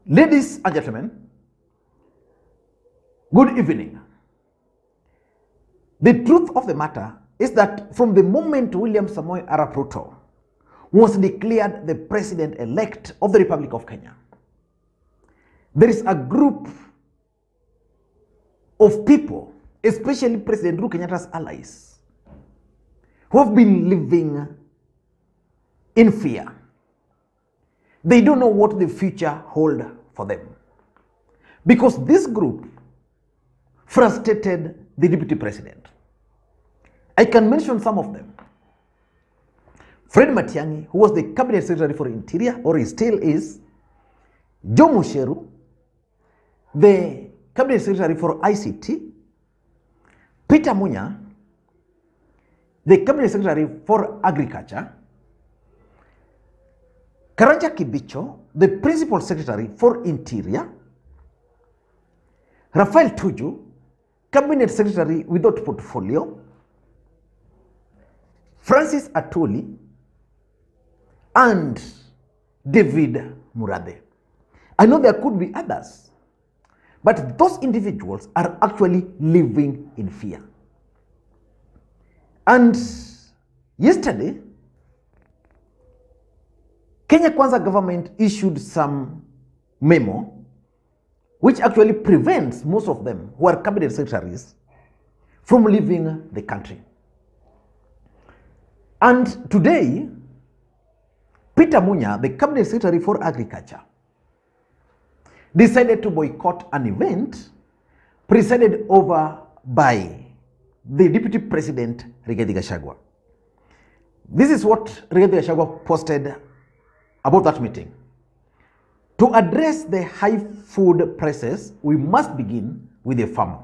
Ladies and gentlemen, good evening. The truth of the matter is that from the moment William Samoei Arap Ruto was declared the president-elect of the Republic of Kenya, there is a group of people, especially President Uhuru Kenyatta's allies, who have been living in fear. They don't know what the future holds for them. Because this group frustrated the deputy president. I can mention some of them. Fred Matiang'i, who was the cabinet secretary for Interior, or he still is. Joe Musheru, the cabinet secretary for ICT. Peter Munya, the cabinet secretary for Agriculture. Karanja Kibicho, the principal secretary for Interior. Rafael Tuju, cabinet secretary without portfolio. Francis Atuli, and David Murade. I know there could be others, but those individuals are actually living in fear. And yesterday, Kenya Kwanza government issued some memo which actually prevents most of them who are cabinet secretaries from leaving the country. And today, Peter Munya, the cabinet secretary for Agriculture, decided to boycott an event presided over by the deputy president, Rigathi Gachagua. This is what Rigathi Gachagua posted about that meeting. To address the high food prices, we must begin with the farmer.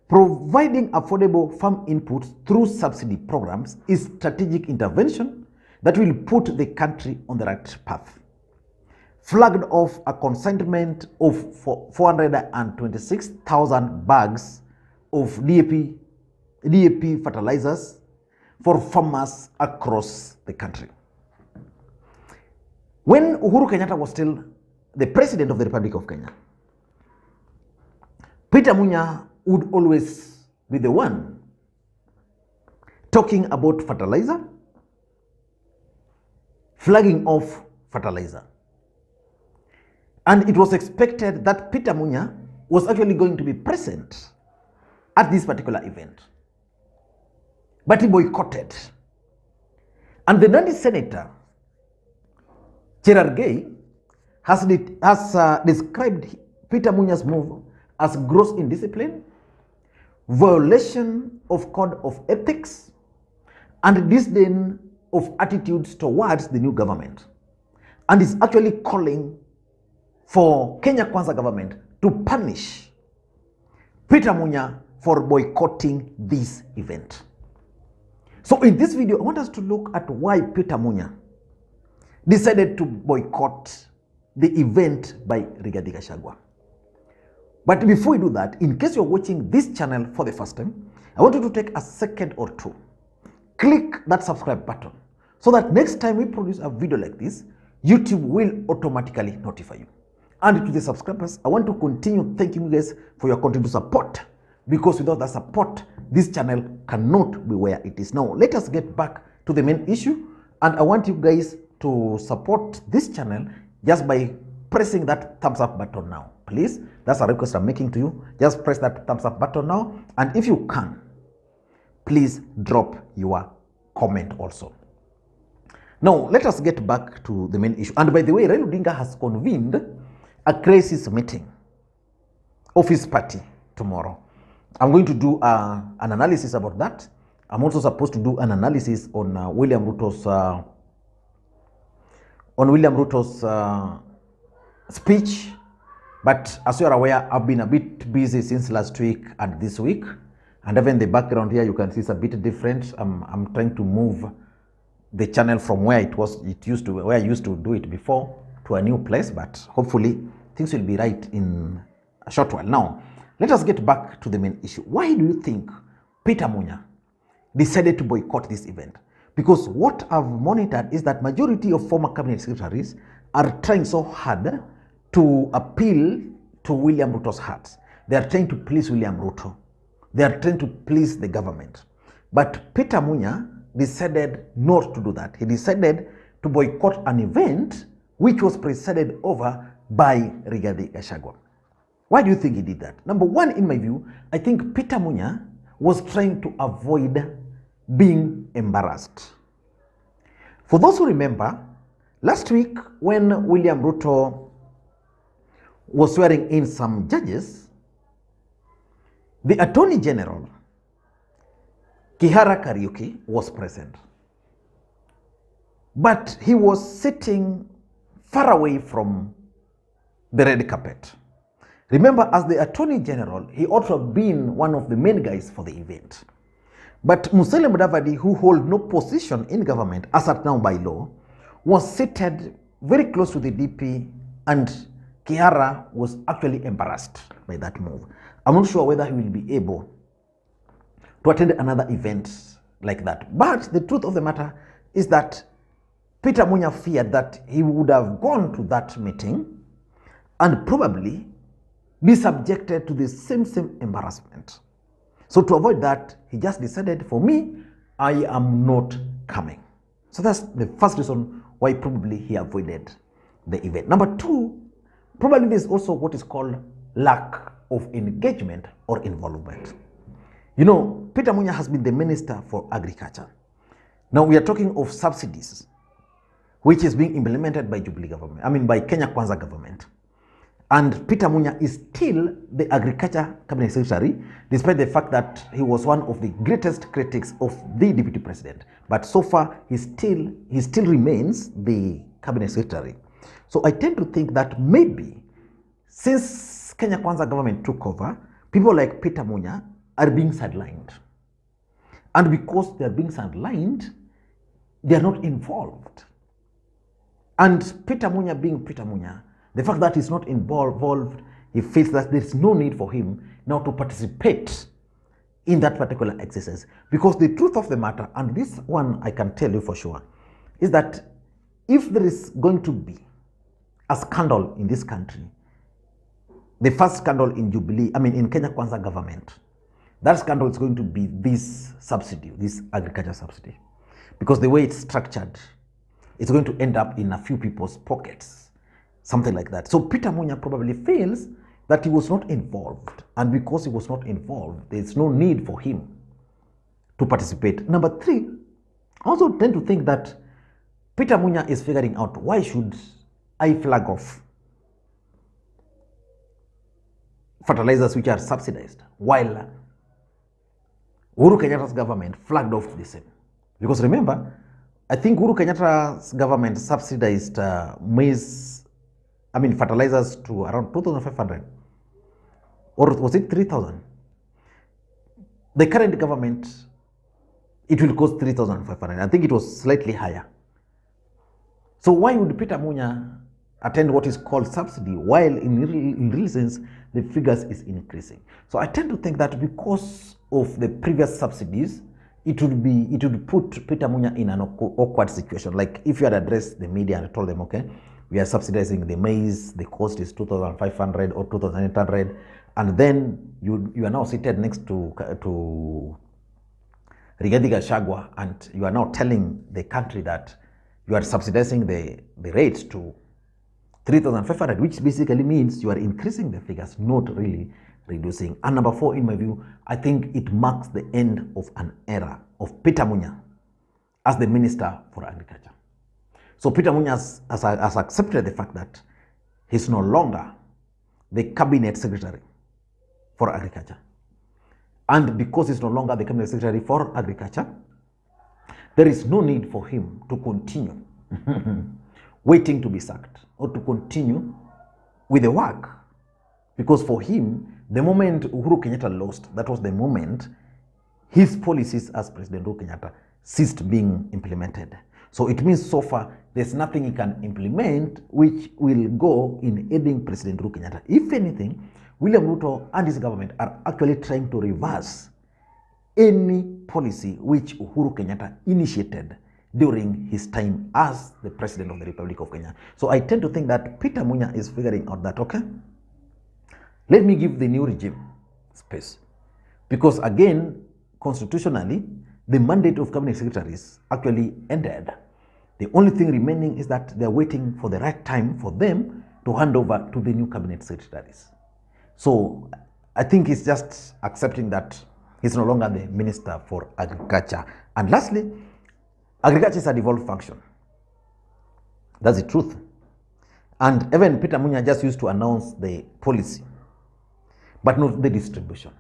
Providing affordable farm inputs through subsidy programs is strategic intervention that will put the country on the right path. Flagged off a consignment of 426,000 bags of DAP fertilizers for farmers across the country. When Uhuru Kenyatta was still the president of the Republic of Kenya, Peter Munya would always be the one talking about fertilizer, flagging off fertilizer. And it was expected that Peter Munya was actually going to be present at this particular event. But he boycotted. And the Nandi senator, Cherargei, has described Peter Munya's move as gross indiscipline, violation of code of ethics, and disdain of attitudes towards the new government, and is actually calling for Kenya Kwanza government to punish Peter Munya for boycotting this event. So in this video, I want us to look at why Peter Munya decided to boycott the event by Rigathi Gachagua. But before we do that, in case you're watching this channel for the first time, I want you to take a second or two. Click that subscribe button so that next time we produce a video like this, YouTube will automatically notify you. And to the subscribers, I want to continue thanking you guys for your continued support, because without that support, this channel cannot be where it is now. Let us get back to the main issue, and I want you guys to support this channel just by pressing that thumbs up button now. Please, that's a request I'm making to you. Just press that thumbs up button now, and if you can, please drop your comment also. Now, let us get back to the main issue. And by the way, Raila Odinga has convened a crisis meeting of his party tomorrow. I'm going to do an analysis about that. I'm also supposed to do an analysis on William Ruto's speech. But as you are aware, I've been a bit busy since last week and this week. And even the background here, you can see it's a bit different. I'm trying to move the channel from where I used to do it before to a new place, but hopefully things will be right in a short while. Now, let us get back to the main issue. Why do you think Peter Munya decided to boycott this event? Because what I've monitored is that majority of former cabinet secretaries are trying so hard to appeal to William Ruto's heart. They are trying to please William Ruto. They are trying to please the government. But Peter Munya decided not to do that. He decided to boycott an event which was presided over by Rigathi Gachagua. Why do you think he did that? Number one, in my view, I think Peter Munya was trying to avoid being embarrassed. For those who remember, last week when William Ruto was swearing in some judges, the Attorney General, Kihara Kariuki, was present. But he was sitting far away from the red carpet. Remember, as the Attorney General, he ought to have been one of the main guys for the event. But Musalia Mudavadi, who holds no position in government as at now by law, was seated very close to the DP, and Kihara was actually embarrassed by that move. I'm not sure whether he will be able to attend another event like that. But the truth of the matter is that Peter Munya feared that he would have gone to that meeting and probably be subjected to the same embarrassment. So to avoid that, he just decided, for me, I am not coming. So that's the first reason why probably he avoided the event. Number two, probably there's also what is called lack of engagement or involvement. You know, Peter Munya has been the Minister for Agriculture. Now we are talking of subsidies, which is being implemented by Jubilee government, by Kenya Kwanza government. And Peter Munya is still the Agriculture Cabinet Secretary, despite the fact that he was one of the greatest critics of the Deputy President. But so far, he still remains the Cabinet Secretary. So I tend to think that maybe since Kenya Kwanza government took over, people like Peter Munya are being sidelined. And because they are being sidelined, they are not involved. And Peter Munya being Peter Munya, the fact that he's not involved, he feels that there's no need for him now to participate in that particular exercise. Because the truth of the matter, and this one I can tell you for sure, is that if there is going to be a scandal in this country, the first scandal in in Kenya Kwanza government, that scandal is going to be this subsidy, this agriculture subsidy. Because the way it's structured, it's going to end up in a few people's pockets, something like that. So Peter Munya probably feels that he was not involved, and because he was not involved, there's no need for him to participate. Number three, I also tend to think that Peter Munya is figuring out, why should I flag off fertilizers which are subsidized while Uhuru Kenyatta's government flagged off the same? Because remember, I think Uhuru Kenyatta's government subsidized fertilizers to around 2,500, or was it 3,000? The current government, it will cost 3,500. I think it was slightly higher. So why would Peter Munya attend what is called subsidy while in real sense the figures is increasing? So I tend to think that because of the previous subsidies, it would put Peter Munya in an awkward situation. Like if you had addressed the media and told them, okay, we are subsidizing the maize, the cost is 2,500 or 2,800, and then you are now seated next to Rigathi Gachagua, and you are now telling the country that you are subsidizing the rates to 3,500, which basically means you are increasing the figures, not really reducing. And number four, in my view, I think it marks the end of an era of Peter Munya as the Minister for Agriculture. So Peter Munya has accepted the fact that he's no longer the Cabinet Secretary for Agriculture. And because he's no longer the Cabinet Secretary for Agriculture, there is no need for him to continue waiting to be sacked or to continue with the work. Because for him, the moment Uhuru Kenyatta lost, that was the moment his policies as President Uhuru Kenyatta ceased being implemented. So it means so far, there's nothing he can implement which will go in aiding President Uhuru Kenyatta. If anything, William Ruto and his government are actually trying to reverse any policy which Uhuru Kenyatta initiated during his time as the President of the Republic of Kenya. So I tend to think that Peter Munya is figuring out that, okay, let me give the new regime space. Because again, constitutionally, the mandate of cabinet secretaries actually ended. The only thing remaining is that they're waiting for the right time for them to hand over to the new cabinet secretaries. So I think he's just accepting that he's no longer the Minister for Agriculture. And lastly, agriculture is a devolved function. That's the truth. And even Peter Munya just used to announce the policy, but not the distribution.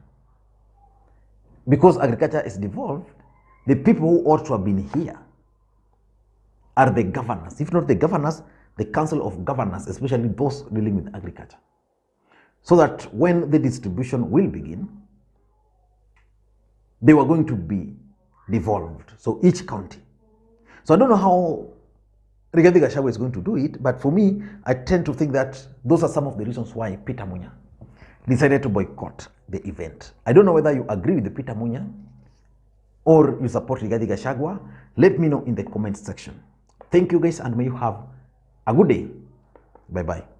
Because agriculture is devolved, the people who ought to have been here are the governors. If not the governors, the council of governors, especially those dealing with agriculture. So that when the distribution will begin, they were going to be devolved. So each county. So I don't know how Rigathi Gachagua is going to do it, but for me, I tend to think that those are some of the reasons why Peter Munya decided to boycott the event. I don't know whether you agree with the Peter Munya or you support Rigathi Gachagua. Let me know in the comment section. Thank you guys, and may you have a good day. Bye-bye.